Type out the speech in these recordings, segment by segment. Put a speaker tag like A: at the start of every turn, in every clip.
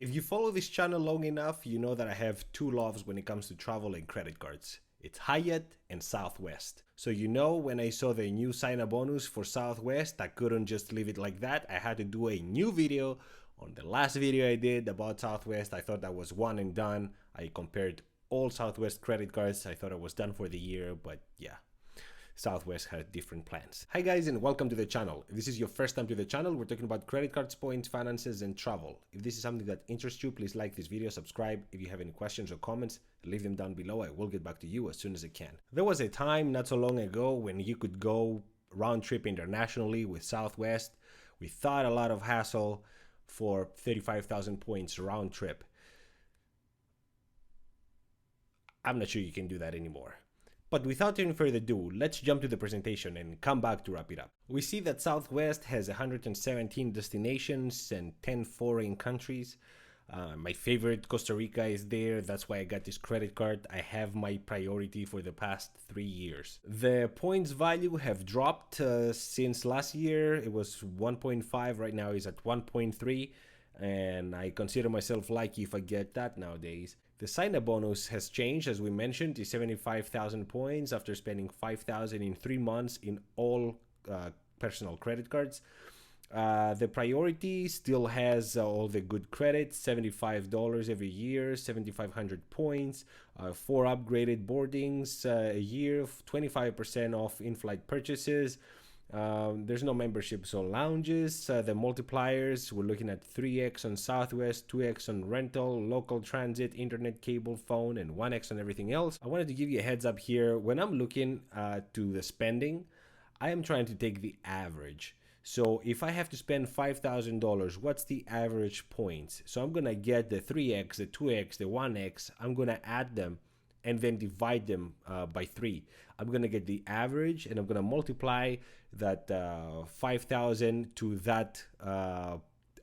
A: If you follow this channel long enough, you know that I have two loves when it comes to travel and credit cards. It's Hyatt and Southwest. So you know when I saw the new sign-up bonus for Southwest, I couldn't just leave it like that. I had to do a new video. On the last video I did about Southwest, I thought that was one and done. I compared all Southwest credit cards. I thought I was done for the year, but yeah. Southwest had different plans. Hi guys and welcome to the channel. If this is your first time to the channel, we're talking about credit cards, points, finances, and travel. If this is something that interests you, please like this video, subscribe. If you have any questions or comments, leave them down below. I will get back to you as soon as I can. There was a time not so long ago when you could go round trip internationally with Southwest without a lot of hassle for 35,000 points round trip. I'm not sure you can do that anymore. But without any further ado, let's jump to the presentation and come back to wrap it up. We see that Southwest has 117 destinations and 10 foreign countries. My favorite, Costa Rica, is there. That's why I got this credit card. I have my priority for the past 3 years. The points value have dropped since last year. It was 1.5, right now it's at 1.3. And I consider myself lucky if I get that nowadays. The sign-up bonus has changed, as we mentioned, to 75,000 points after spending 5,000 in 3 months in all personal credit cards. The priority still has all the good credits, $75 every year, 7,500 points, 4 upgraded boardings a year, 25% off in-flight purchases. There's no memberships or lounges. The multipliers, we're looking at 3x on Southwest, 2x on rental, local transit, internet, cable, phone, and 1x on everything else. I wanted to give you a heads up here. When I'm looking to the spending, I am trying to take the average. So if I have to spend $5,000, what's the average points? So I'm going to get the 3x, the 2x, the 1x. I'm going to add them and then divide them by 3. I'm going to get the average, and I'm going to multiply that 5,000 to that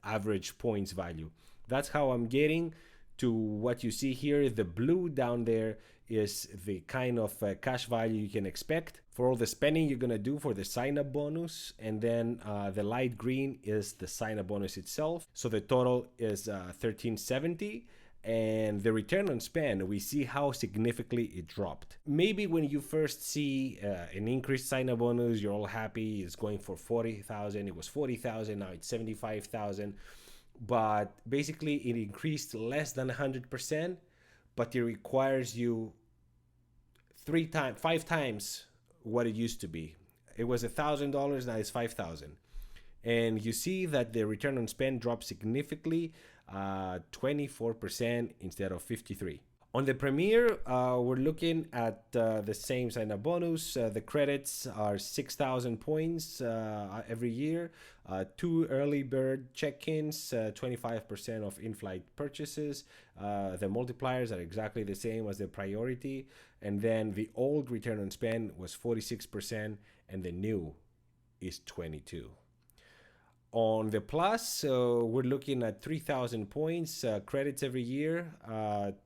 A: average points value. That's how I'm getting to what you see here. The blue down there is the kind of cash value you can expect for all the spending you're going to do for the sign-up bonus, and then the light green is the sign-up bonus itself. So the total is 1,370. And the return on spend, we see how significantly it dropped. Maybe when you first see an increased sign-up bonus, you're all happy. It's going for 40,000. It was 40,000. Now it's 75,000. But basically, it increased less than 100%. But it requires you 5 times what it used to be. It was $1,000. Now it's 5,000. And you see that the return on spend dropped significantly, 24% instead of 53%. On the Premier, we're looking at the same sign-up bonus. The credits are 6,000 points every year. 2 early bird check-ins, 25% of in-flight purchases. The multipliers are exactly the same as the priority. And then the old return on spend was 46%, and the new is 22%. On the Plus, we're looking at 3,000 points, credits every year,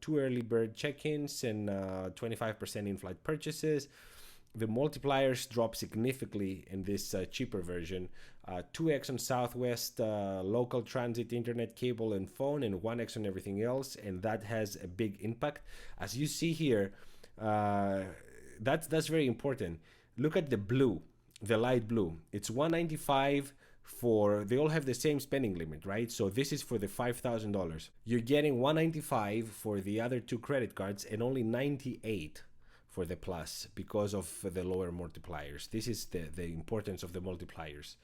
A: 2 early bird check-ins, and 25% in-flight purchases. The multipliers drop significantly in this cheaper version. 2x on Southwest, local transit, internet, cable, and phone, and 1x on everything else, and that has a big impact. As you see here, that's very important. Look at the blue, the light blue. It's 195 for, they all have the same spending limit, right? So this is for the $5,000. You're getting 195 for the other 2 credit cards and only 98 for the Plus because of the lower multipliers. This is the importance of the multipliers.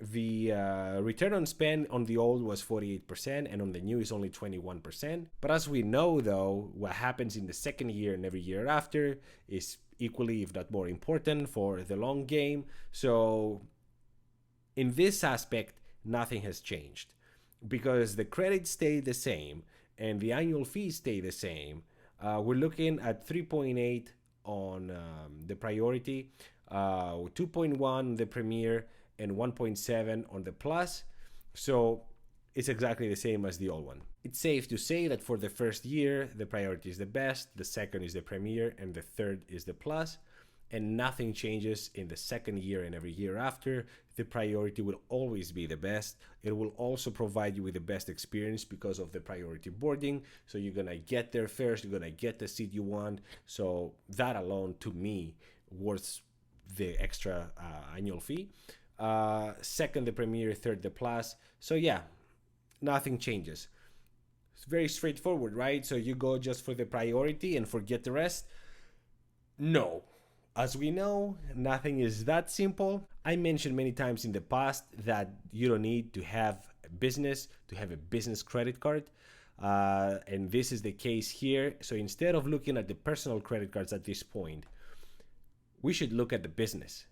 A: The return on spend on the old was 48% and on the new is only 21%. But as we know though, what happens in the second year and every year after is equally, if not more important for the long game. So in this aspect, nothing has changed because the credits stay the same and the annual fees stay the same. We're looking at 3.8 on the priority, 2.1 on the Premier, and 1.7 on the Plus. So it's exactly the same as the old one. It's safe to say that for the first year, the priority is the best, the second is the Premier, and the third is the Plus. and nothing changes in the second year and every year after. The priority will always be the best. It will also provide you with the best experience because of the priority boarding. So you're gonna get there first, you're gonna get the seat you want. So that alone, to me, worth the extra annual fee. Second, the Premier. Third, the Plus. So yeah, nothing changes. It's very straightforward, right? So you go just for the priority and forget the rest. No. As we know, nothing is that simple. I mentioned many times in the past that you don't need to have a business to have a business credit card. And this is the case here. So instead of looking at the personal credit cards at this point, we should look at the business.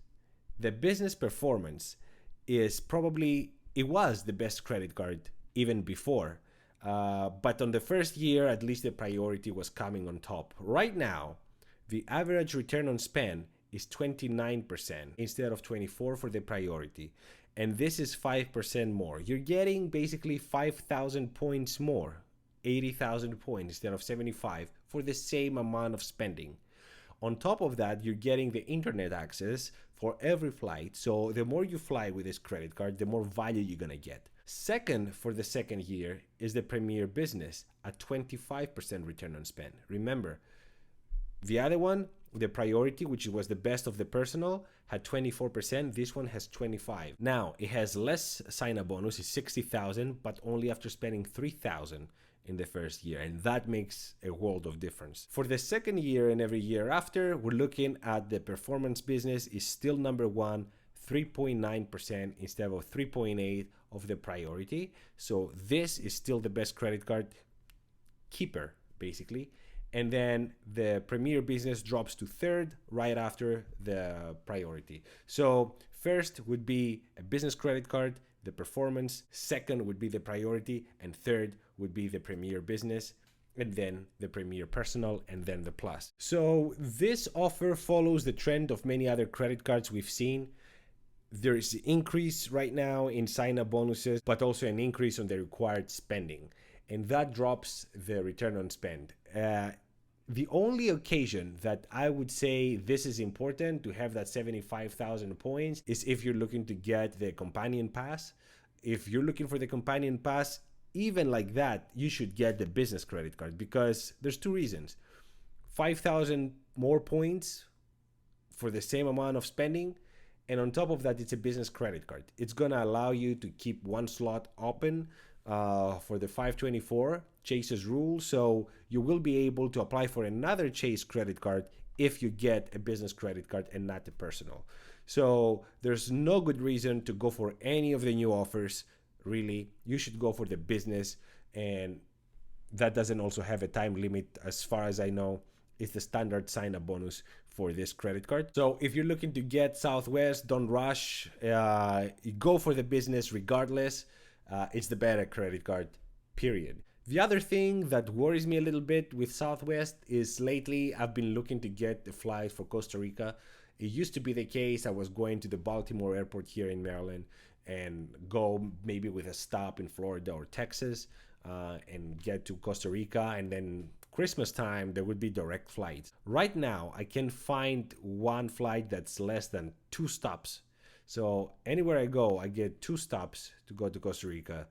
A: The business performance is probably, it was the best credit card even before. But on the first year, at least the priority was coming on top. Right now, the average return on spend is 29% instead of 24% for the priority. And this is 5% more. You're getting basically 5,000 points more, 80,000 points instead of 75 for the same amount of spending. On top of that, you're getting the internet access for every flight. So the more you fly with this credit card, the more value you're gonna get. Second, for the second year, is the Premier Business at 25% return on spend. Remember, the other one, the priority, which was the best of the personal, had 24%. This one has 25%. Now, it has less sign-up bonus, it's 60,000, but only after spending 3,000 in the first year. And that makes a world of difference. For the second year and every year after, we're looking at the Performance Business is still number one, 3.9% instead of 3.8% of the priority. So this is still the best credit card keeper, basically. And then the Premier Business drops to third right after the priority. So first would be a business credit card, the Performance. Second would be the priority, and third would be the Premier Business, and then the Premier Personal, and then the Plus. So this offer follows the trend of many other credit cards we've seen. There is an increase right now in sign-up bonuses, but also an increase on the required spending, and that drops the return on spend. The only occasion that I would say this is important to have that 75,000 points is if you're looking to get the companion pass. If you're looking for the companion pass, even like that, you should get the business credit card because there's two reasons. 5,000 more points for the same amount of spending. And on top of that, it's a business credit card. It's going to allow you to keep one slot open for the 524 Chase's rule. So you will be able to apply for another Chase credit card if you get a business credit card and not a personal. So there's no good reason to go for any of the new offers. Really, you should go for the business, and that doesn't also have a time limit as far as I know. It's the standard sign-up bonus for this credit card. So if you're looking to get Southwest, don't rush. Go for the business regardless. It's the better credit card, period. The other thing that worries me a little bit with Southwest is lately I've been looking to get a flight for Costa Rica. It used to be the case I was going to the Baltimore airport here in Maryland and go maybe with a stop in Florida or Texas and get to Costa Rica, and then Christmas time there would be direct flights. Right now I can find one flight that's less than 2 stops. So anywhere I go, I get 2 stops to go to Costa Rica,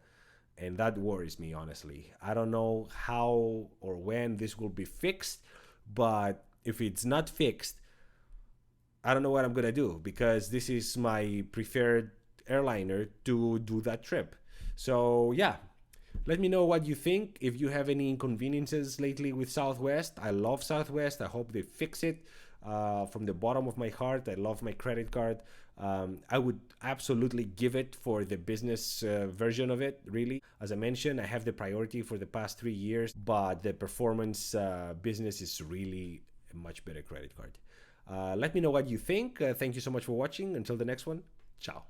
A: and that worries me, honestly. I don't know how or when this will be fixed, but if it's not fixed, I don't know what I'm gonna do because this is my preferred airliner to do that trip. So yeah, let me know what you think. If you have any inconveniences lately with Southwest, I love Southwest. I hope they fix it. From the bottom of my heart, I love my credit card. I would absolutely give it for the business version of it, really. As I mentioned, I have the priority for the past 3 years, but the Performance business is really a much better credit card. Let me know what you think. Thank you so much for watching. Until the next one, ciao.